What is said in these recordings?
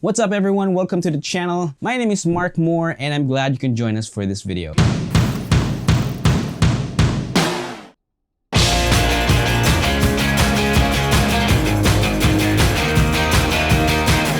What's up everyone? Welcome to the channel. My name is Mark Moore and I'm glad you can join us for this video.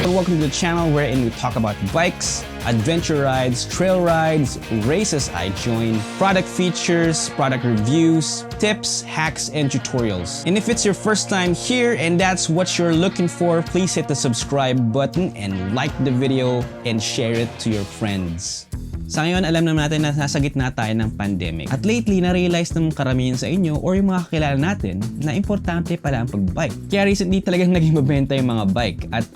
Welcome to the channel wherein we talk about bikes, adventure rides, trail rides, races I join, product features, product reviews, tips, hacks, and tutorials. And if it's your first time here and that's what you're looking for, please hit the subscribe button and like the video and share it to your friends. Sa ngayon, alam naman natin na nasa gitna tayo ng pandemic. At lately, na-realize ng karamihan sa inyo or yung mga kakilala natin na importante pala ang pag-bike. Kaya recently talagang naging mabenta yung mga bike. At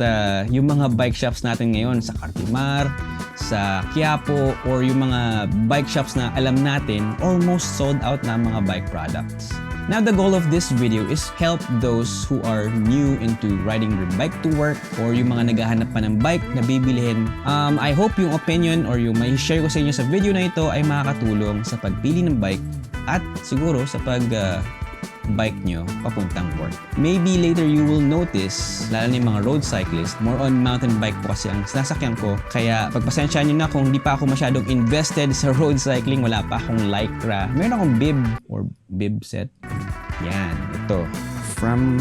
yung mga bike shops natin ngayon sa Cartimar, sa Quiapo, or yung mga bike shops na alam natin, almost sold out na mga bike products. Now, the goal of this video is help those who are new into riding their bike to work or yung mga naghahanap pa ng bike na bibilihin. I hope yung opinion or yung may share ko sa inyo sa video na ito ay makakatulong sa pagpili ng bike at siguro sa bike nyo papuntang work. Maybe later you will notice, lalo na yung mga road cyclist, more on mountain bike po kasi ang sinasakyan ko. Kaya pagpasensyaan nyo na kung hindi pa ako masyadong invested sa road cycling, wala pa akong Lycra. Meron akong bib or bib set. Yan, ito. From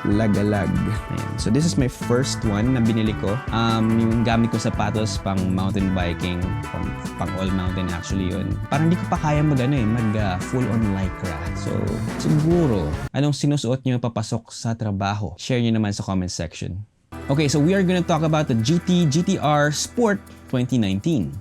Lagalag. Ayan. So this is my first one na binili ko. Yung gamit ko sapatos pang mountain biking, pang all mountain actually yun. Parang hindi ko pa kaya mag full on Lycra. So siguro, anong sinusuot nyo papasok sa trabaho? Share nyo naman sa comment section. Okay, so we are gonna talk about the GTR Sport 2019.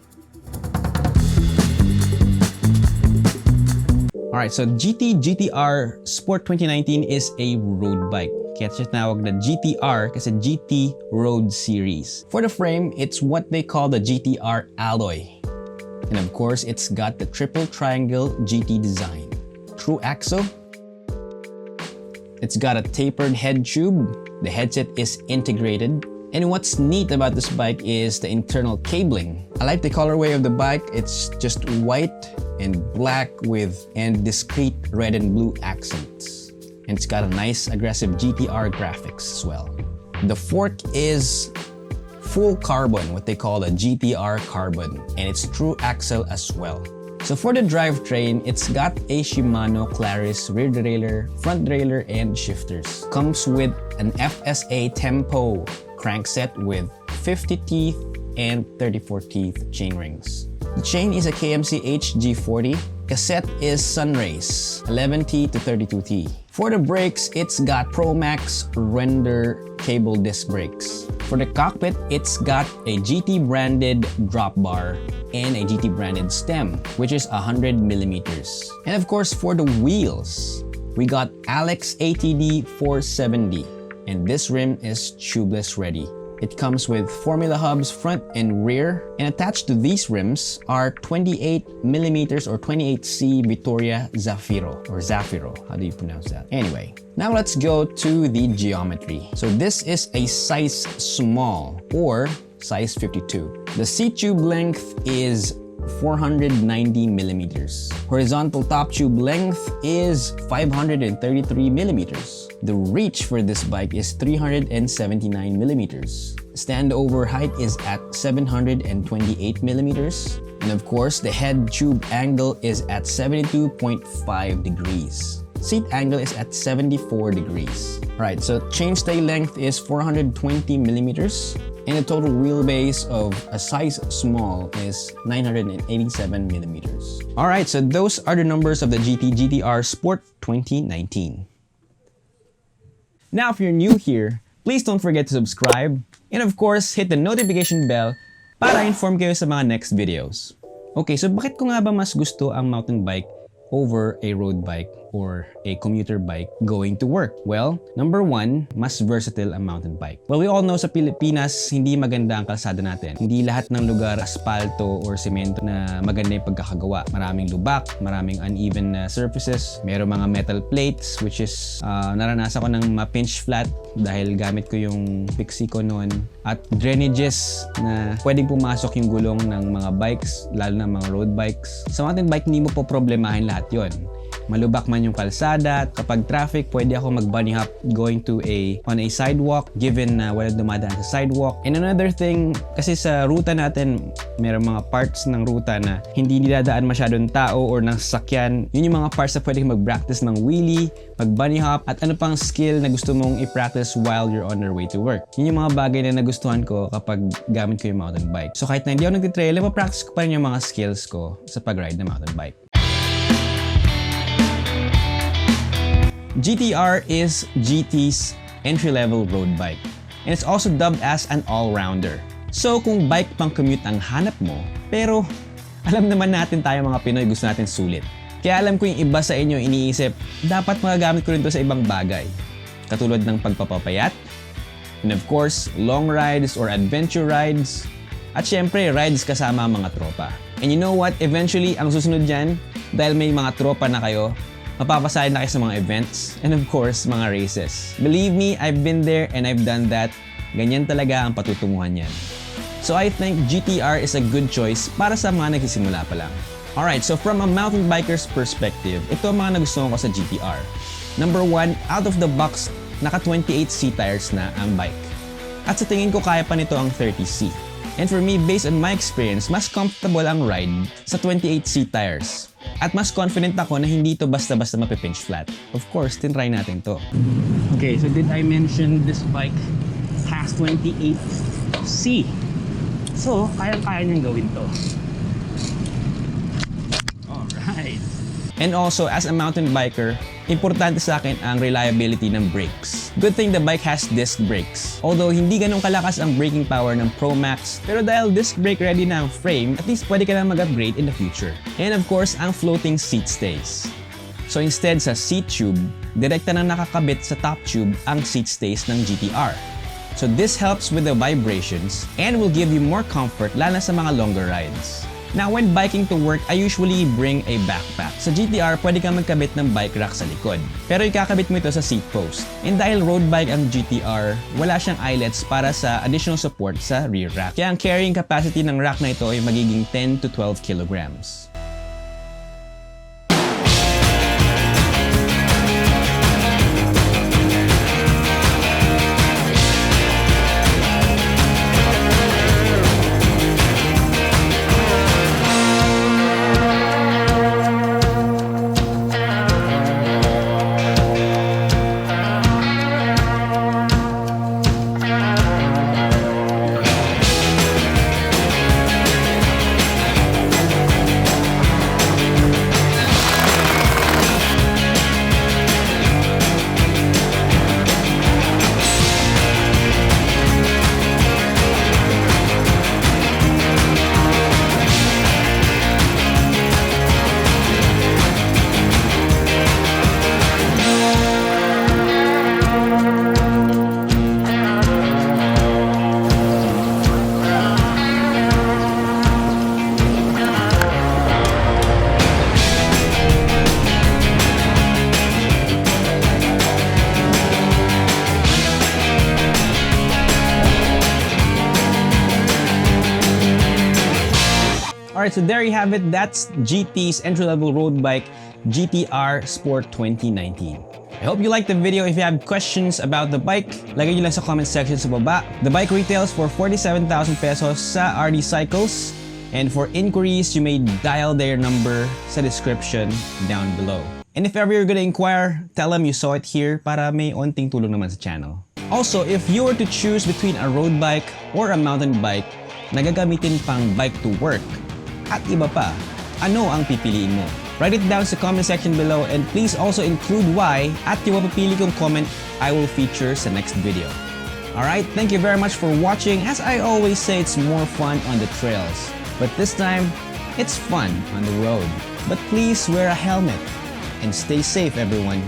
Alright, so GTR Sport 2019 is a road bike. Kaya siya tinawag na GTR kasi GT Road Series. For the frame, it's what they call the GTR alloy. And of course, it's got the triple triangle GT design. True axle. It's got a tapered head tube. The headset is integrated. And what's neat about this bike is the internal cabling. I like the colorway of the bike. It's just white and black and discrete red and blue accents. And it's got a nice aggressive GTR graphics as well. The fork is full carbon, what they call a GTR carbon, and it's true axle as well. So for the drivetrain, it's got a Shimano Claris rear derailleur, front derailleur, and shifters. Comes with an FSA Tempo crankset with 50 teeth and 34 teeth chain rings. The chain is a KMC HG40. Cassette is Sunrace, 11T to 32T. For the brakes, it's got ProMax Render cable disc brakes. For the cockpit, it's got a GT branded drop bar and a GT branded stem, which is 100 millimeters. And of course, for the wheels, we got Alex ATD 470, and this rim is tubeless ready. It comes with Formula hubs front and rear, and attached to these rims are 28mm or 28C Vittoria Zafiro, or Zafiro, how do you pronounce that? Anyway, now let's go to the geometry. So this is a size small or size 52. The seat tube length is 490mm. Horizontal top tube length is 533mm. The reach for this bike is 379mm. Standover height is at 728mm. And of course, the head tube angle is at 72.5 degrees. Seat angle is at 74 degrees. Alright, so chainstay length is 420mm. And the total wheelbase of a size small is 987mm. Alright, so those are the numbers of the GTR Sport 2019. Now, if you're new here, please don't forget to subscribe and of course, hit the notification bell para inform kayo sa mga next videos. Okay, so bakit ko nga ba mas gusto ang mountain bike over a road bike or a commuter bike going to work? Well, number one, mas versatile ang mountain bike. Well, we all know sa Pilipinas, hindi maganda ang kalsada natin. Hindi lahat ng lugar asfalto or semento na maganda yung pagkakagawa. Maraming lubak, maraming uneven surfaces, mayroong mga metal plates which is naranasan ko ng ma-pinch flat dahil gamit ko yung Pixie ko noon, at drainages na pwedeng pumasok yung gulong ng mga bikes, lalo na mga road bikes. Sa mountain bike, hindi mo po problemahin lahat yon. malubak man yung kalsada. Kapag traffic, pwede ako mag-bunny hop going on a sidewalk given na wala dumadaan sa sidewalk. And another thing, kasi sa ruta natin, mayroong mga parts ng ruta na hindi niladaan masyadong tao or ng sasakyan. Yun yung mga parts na pwede mag-practice ng wheelie, mag-bunny hop, at ano pang skill na gusto mong i-practice while you're on your way to work. Yun yung mga bagay na nagustuhan ko kapag gamit ko yung mountain bike. So kahit na hindi ako nagtitrail, mapractice ko pa rin yung mga skills ko sa pag-ride na mountain bike. GTR is GT's entry-level road bike, and it's also dubbed as an all-rounder. So kung bike pang commute ang hanap mo, pero alam naman natin tayo mga Pinoy gusto natin sulit. Kaya alam ko yung iba sa inyo iniisip, dapat magagamit ko rin to sa ibang bagay. Katulad ng pagpapapayat, and of course, long rides or adventure rides, at syempre, rides kasama ang mga tropa. And you know what? Eventually, ang susunod dyan, dahil may mga tropa na kayo, mapapasahin na kayo sa mga events, and of course, mga races. Believe me, I've been there and I've done that. Ganyan talaga ang patutunguhan yan. So I think GTR is a good choice para sa mga nagsisimula pa lang. Alright, so from a mountain biker's perspective, ito ang mga nagustuhan ko sa GTR. Number 1, out of the box, naka 28C tires na ang bike. At sa tingin ko kaya pa nito ang 30C. And for me, based on my experience, mas comfortable ang ride sa 28C tires. At mas confident ako na hindi ito basta-basta mapipinch flat. Of course, tinry natin to. Okay, so did I mention this bike has 28C? So, kaya-kaya niyang gawin to. Alright. And also, as a mountain biker, importante sa akin ang reliability ng brakes. Good thing the bike has disc brakes. Although hindi ganun kalakas ang braking power ng Pro Max, pero dahil disc brake ready na ang frame, at least pwede ka na mag-upgrade in the future. And of course, ang floating seat stays. So instead sa seat tube, direkta na nakakabit sa top tube ang seat stays ng GTR. So this helps with the vibrations and will give you more comfort lalo sa mga longer rides. Now, when biking to work, I usually bring a backpack. Sa GTR, pwede kang magkabit ng bike rack sa likod. Pero ikakabit mo ito sa seat post. And dahil road bike ang GTR, wala siyang eyelets para sa additional support sa rear rack. Kaya ang carrying capacity ng rack na ito ay magiging 10 to 12 kilograms. Alright, so there you have it. That's GT's entry-level road bike, GTR Sport 2019. I hope you liked the video. If you have questions about the bike, lagay nyo lang sa comment section sa baba. The bike retails for 47,000 pesos sa RD Cycles. And for inquiries, you may dial their number sa description down below. And if ever you're gonna inquire, tell them you saw it here para may onting tulong naman sa channel. Also, if you were to choose between a road bike or a mountain bike na gagamitin pang bike to work, at iba pa, ano ang pipiliin mo? Write it down sa comment section below and please also include why at yung mapipili kong comment I will feature sa next video. Alright, thank you very much for watching. As I always say, it's more fun on the trails. But this time, it's fun on the road. But please wear a helmet and stay safe, everyone.